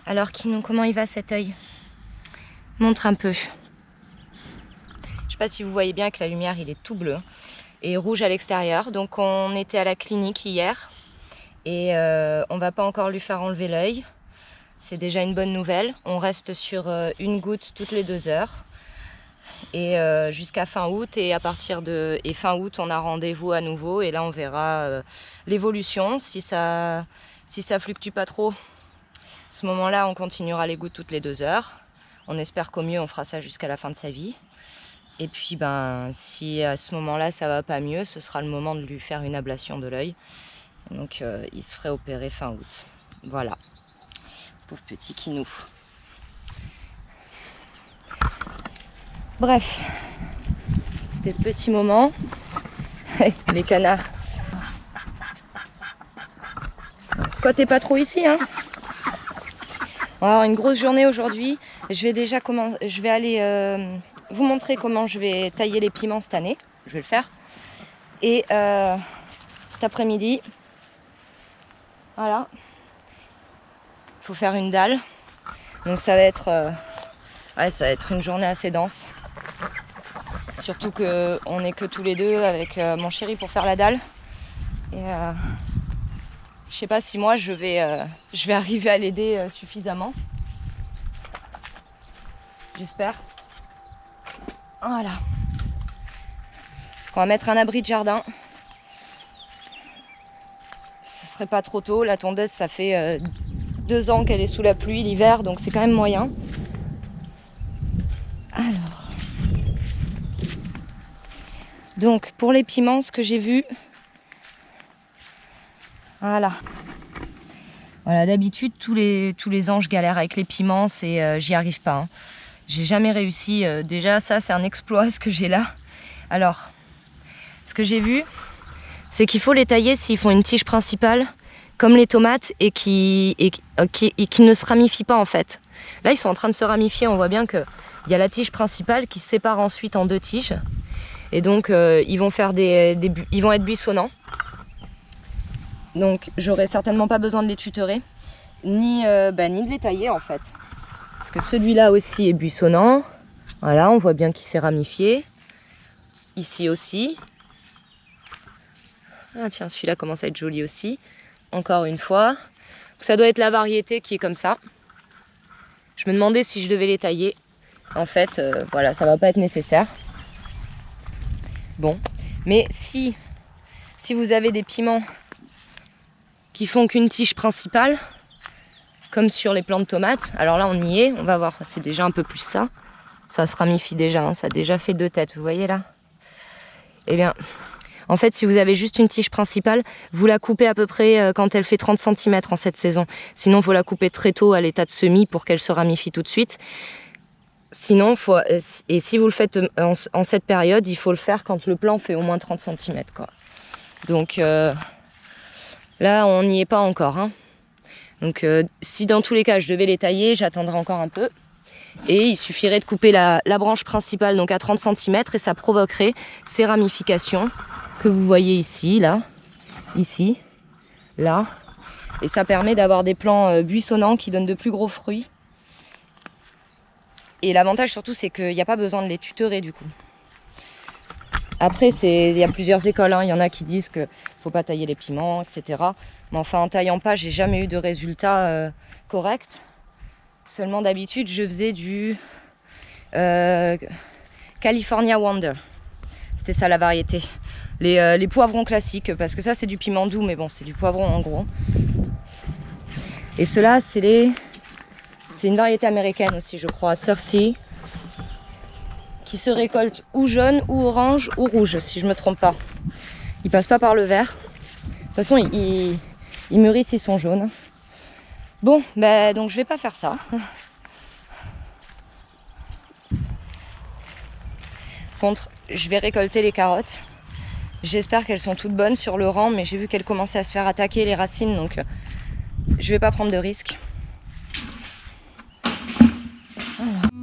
Alors Kinou, comment il va cet œil? Montre un peu. Je sais pas si vous voyez bien que la lumière il est tout bleu et rouge à l'extérieur. Donc on était à la clinique hier et on va pas encore lui faire enlever l'œil. C'est déjà une bonne nouvelle. On reste sur une goutte toutes les 2 heures et jusqu'à fin août, et à partir de fin août on a rendez-vous à nouveau et là on verra l'évolution. Si ça fluctue pas trop, à ce moment-là on continuera les gouttes toutes les 2 heures. On espère qu'au mieux on fera ça jusqu'à la fin de sa vie. Et puis ben si à ce moment-là ça va pas mieux, ce sera le moment de lui faire une ablation de l'œil. Donc il se ferait opérer fin août. Voilà. Pauvre petit Kinou. Bref, c'était le petit moment. Les canards. Squattez pas trop ici, hein. On va avoir une grosse journée aujourd'hui. Je vais aller vous montrer comment je vais tailler les piments cette année. Je vais le faire. Et cet après-midi, voilà, il faut faire une dalle. Donc ça va être une journée assez dense. Surtout qu'on n'est que tous les deux avec mon chéri pour faire la dalle. Et je sais pas si moi je vais arriver à l'aider suffisamment. J'espère. Voilà. Parce qu'on va mettre un abri de jardin. Ce serait pas trop tôt. La tondeuse, ça fait 2 ans qu'elle est sous la pluie l'hiver, donc c'est quand même moyen. Alors. Donc pour les piments, ce que j'ai vu. Voilà. Voilà, d'habitude tous les ans je galère avec les piments, j'y arrive pas. Hein. J'ai jamais réussi. Déjà ça c'est un exploit ce que j'ai là. Alors, ce que j'ai vu, c'est qu'il faut les tailler s'ils font une tige principale, comme les tomates, et qui ne se ramifient pas en fait. Là ils sont en train de se ramifier, on voit bien qu'il y a la tige principale qui se sépare ensuite en 2 tiges. Et donc ils vont être buissonnants. Donc j'aurai certainement pas besoin de les tutorer, ni de les tailler en fait. Parce que celui-là aussi est buissonnant. Voilà, on voit bien qu'il s'est ramifié. Ici aussi. Ah tiens, celui-là commence à être joli aussi. Encore une fois. Donc, ça doit être la variété qui est comme ça. Je me demandais si je devais les tailler. En fait, voilà, ça va pas être nécessaire. Bon, mais si vous avez des piments qui font qu'une tige principale, comme sur les plants de tomates, alors là on y est, on va voir, c'est déjà un peu plus ça. Ça se ramifie déjà, hein, ça a déjà fait 2 têtes, vous voyez là. Eh bien, en fait, si vous avez juste une tige principale, vous la coupez à peu près quand elle fait 30 cm en cette saison. Sinon, il faut la couper très tôt à l'état de semis pour qu'elle se ramifie tout de suite. Sinon, et si vous le faites en cette période, il faut le faire quand le plant fait au moins 30 cm, quoi. Donc là, on n'y est pas encore. Hein. Donc si dans tous les cas, je devais les tailler, j'attendrai encore un peu. Et il suffirait de couper la branche principale donc à 30 cm et ça provoquerait ces ramifications que vous voyez ici, là, ici, là. Et ça permet d'avoir des plants buissonnants qui donnent de plus gros fruits. Et l'avantage surtout, c'est qu'il n'y a pas besoin de les tutorer du coup. Après, il y a plusieurs écoles. Hein. Il y en a qui disent qu'il ne faut pas tailler les piments, etc. Mais enfin, en taillant pas, j'ai jamais eu de résultat correct. Seulement d'habitude, je faisais du California Wonder. C'était ça la variété. Les poivrons classiques, parce que ça c'est du piment doux, mais bon, c'est du poivron en gros. Et ceux-là, c'est une variété américaine aussi, je crois, Cersei, qui se récolte ou jaune, ou orange, ou rouge, si je me trompe pas. Ils passent pas par le vert. De toute façon, ils mûrissent, ils sont jaunes. Bon, donc je vais pas faire ça. Contre, je vais récolter les carottes. J'espère qu'elles sont toutes bonnes sur le rang, mais j'ai vu qu'elles commençaient à se faire attaquer les racines, donc je vais pas prendre de risques. Voilà.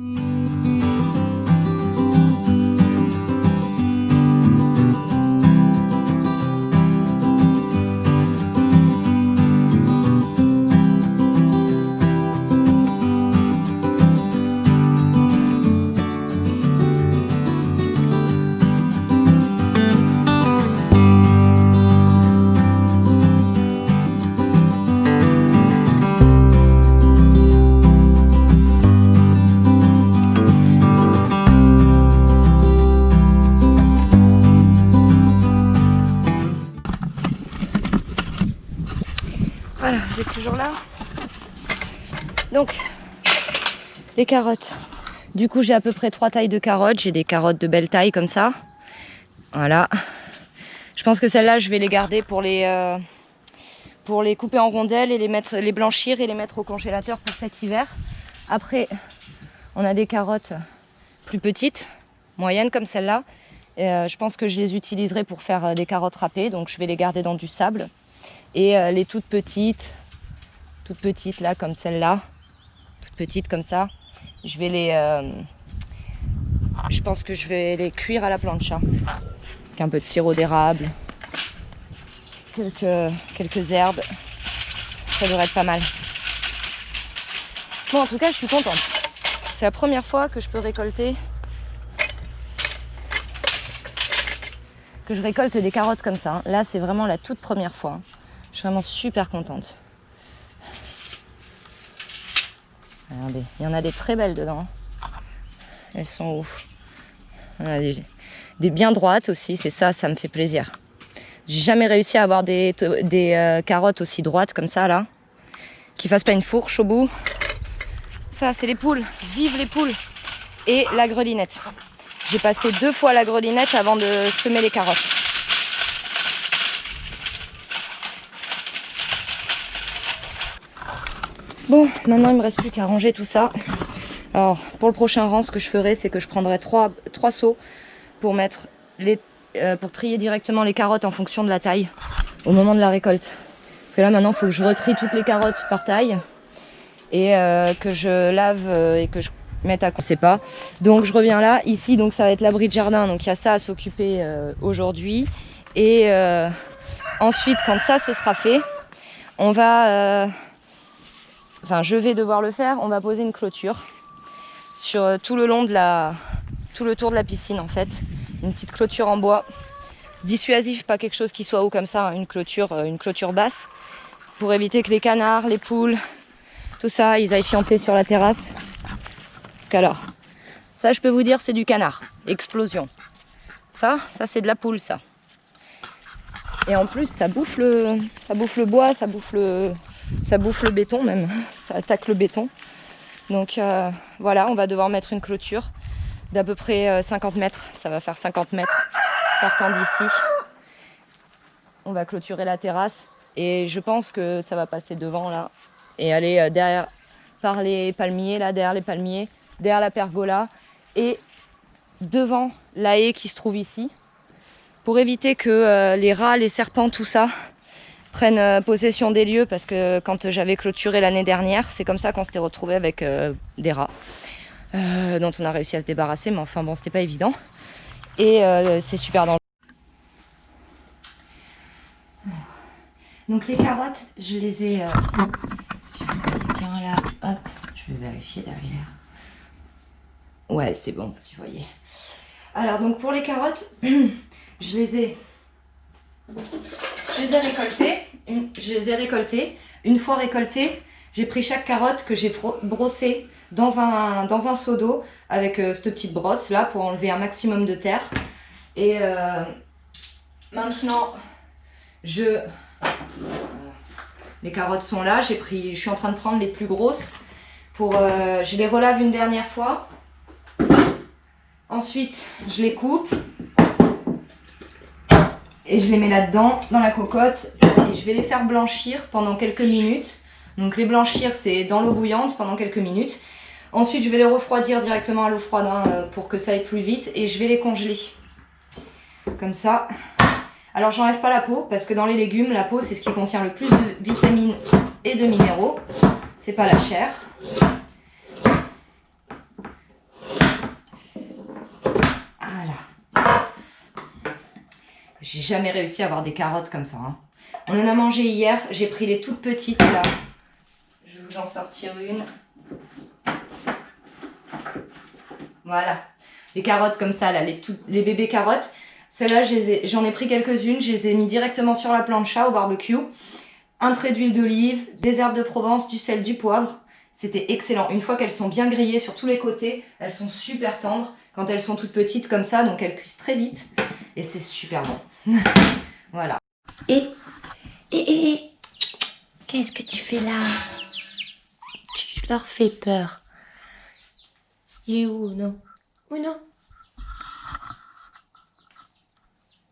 les carottes. Du coup, j'ai à peu près 3 tailles de carottes. J'ai des carottes de belle taille comme ça. Voilà. Je pense que celles-là, je vais les garder pour les couper en rondelles et les blanchir et les mettre au congélateur pour cet hiver. Après, on a des carottes plus petites, moyennes comme celle-là. Je pense que je les utiliserai pour faire des carottes râpées. Donc, je vais les garder dans du sable. Et les toutes petites là, comme celle-là, toutes petites comme ça, je pense que je vais les cuire à la plancha. Avec un peu de sirop d'érable, quelques herbes. Ça devrait être pas mal. Bon, en tout cas, je suis contente. C'est la première fois que je peux récolter... que je récolte des carottes comme ça. Là, c'est vraiment la toute première fois. Je suis vraiment super contente. Regardez, il y en a des très belles dedans. Elles sont ouf. Il y en a des bien droites aussi, c'est ça, ça me fait plaisir. J'ai jamais réussi à avoir des carottes aussi droites comme ça, là. Qui fassent pas une fourche au bout. Ça, c'est les poules. Vive les poules. Et la grelinette. J'ai passé 2 fois la grelinette avant de semer les carottes. Bon, maintenant il me reste plus qu'à ranger tout ça. Alors, pour le prochain rang, ce que je ferai, c'est que je prendrai 3 seaux pour pour trier directement les carottes en fonction de la taille au moment de la récolte. Parce que là, maintenant, il faut que je retrie toutes les carottes par taille et que je lave et que je mette à... On sait pas. Donc, je reviens là. Ici, donc ça va être l'abri de jardin. Donc, il y a ça à s'occuper aujourd'hui. Et ensuite, quand ça se sera fait, on va... Enfin, je vais devoir le faire. On va poser une clôture sur tout le long de tout le tour de la piscine, en fait. Une petite clôture en bois. Dissuasif, pas quelque chose qui soit haut comme ça, une clôture basse. Pour éviter que les canards, les poules, tout ça, ils aillent fianter sur la terrasse. Parce qu'alors, ça, je peux vous dire, c'est du canard. Explosion. Ça c'est de la poule, ça. Et en plus, ça bouffe le bois, ça bouffe le béton même. Ça attaque le béton. Donc voilà, on va devoir mettre une clôture d'à peu près 50 mètres. Ça va faire 50 mètres partant d'ici. On va clôturer la terrasse. Et je pense que ça va passer devant là. Et aller derrière, par les palmiers, là, derrière les palmiers, derrière la pergola. Et devant la haie qui se trouve ici. Pour éviter que les rats, les serpents, tout ça prennent possession des lieux, parce que quand j'avais clôturé l'année dernière, c'est comme ça qu'on s'était retrouvé avec des rats dont on a réussi à se débarrasser, mais enfin bon, c'était pas évident. Et c'est super dangereux. Donc les carottes, je les ai... si vous voyez bien là, hop, je vais vérifier derrière. Ouais, c'est bon, si vous voyez. Alors donc pour les carottes, je les ai récoltées. Une fois récoltées, j'ai pris chaque carotte que j'ai brossée dans un seau d'eau avec cette petite brosse là pour enlever un maximum de terre. Et maintenant, les carottes sont là. Je suis en train de prendre les plus grosses. Je les relave une dernière fois. Ensuite, je les coupe. Et je les mets là-dedans, dans la cocotte. Et je vais les faire blanchir pendant quelques minutes. Donc les blanchir, c'est dans l'eau bouillante pendant quelques minutes. Ensuite, je vais les refroidir directement à l'eau froide pour que ça aille plus vite. Et je vais les congeler. Comme ça. Alors, j'enlève pas la peau, parce que dans les légumes, la peau, c'est ce qui contient le plus de vitamines et de minéraux. C'est pas la chair. Voilà. J'ai jamais réussi à avoir des carottes comme ça. Hein. On en a mangé hier. J'ai pris les toutes petites là. Je vais vous en sortir une. Voilà. Les carottes comme ça, là, les bébés carottes. Celles-là, j'en ai pris quelques-unes. Je les ai mis directement sur la plancha au barbecue. Un trait d'huile d'olive, des herbes de Provence, du sel, du poivre. C'était excellent. Une fois qu'elles sont bien grillées sur tous les côtés, elles sont super tendres. Quand elles sont toutes petites comme ça, donc elles cuisent très vite. Et c'est super bon. Voilà. Et qu'est-ce que tu fais là? Tu leur fais peur. Il est où, Uno? Uno?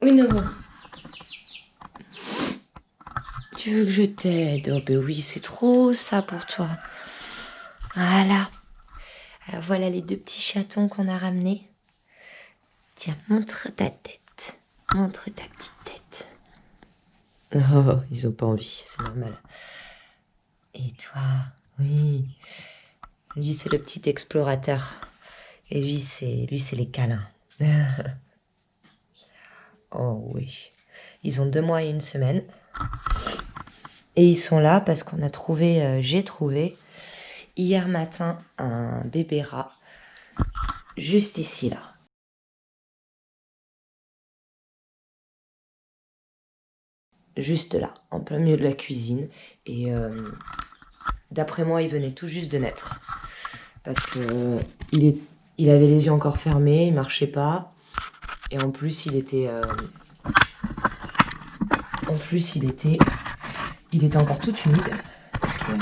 Uno? Tu veux que je t'aide? Oh ben oui, c'est trop ça pour toi. Voilà. Alors voilà les 2 petits chatons qu'on a ramenés. Tiens, montre ta tête. Montre ta petite tête. Oh, ils ont pas envie, c'est normal. Et toi? Oui. Lui, c'est le petit explorateur. Et lui, c'est les câlins. Oh oui. Ils ont 2 mois et 1 semaine. Et ils sont là parce qu'on a trouvé, j'ai trouvé, hier matin, un bébé rat. Juste ici, là. Juste là, en plein milieu de la cuisine. Et d'après moi, il venait tout juste de naître. Parce que il avait les yeux encore fermés, il marchait pas. Et en plus, il était encore tout humide. Parce que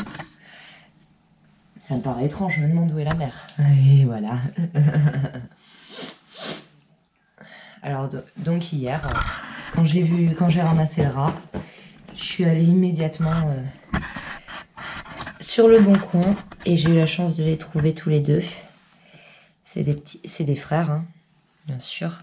ça me paraît étrange, je me demande où est la mère. Et voilà. Alors, donc hier, quand j'ai ramassé le rat, je suis allée immédiatement sur le bon coin et j'ai eu la chance de les trouver tous les 2. C'est des frères, hein, bien sûr.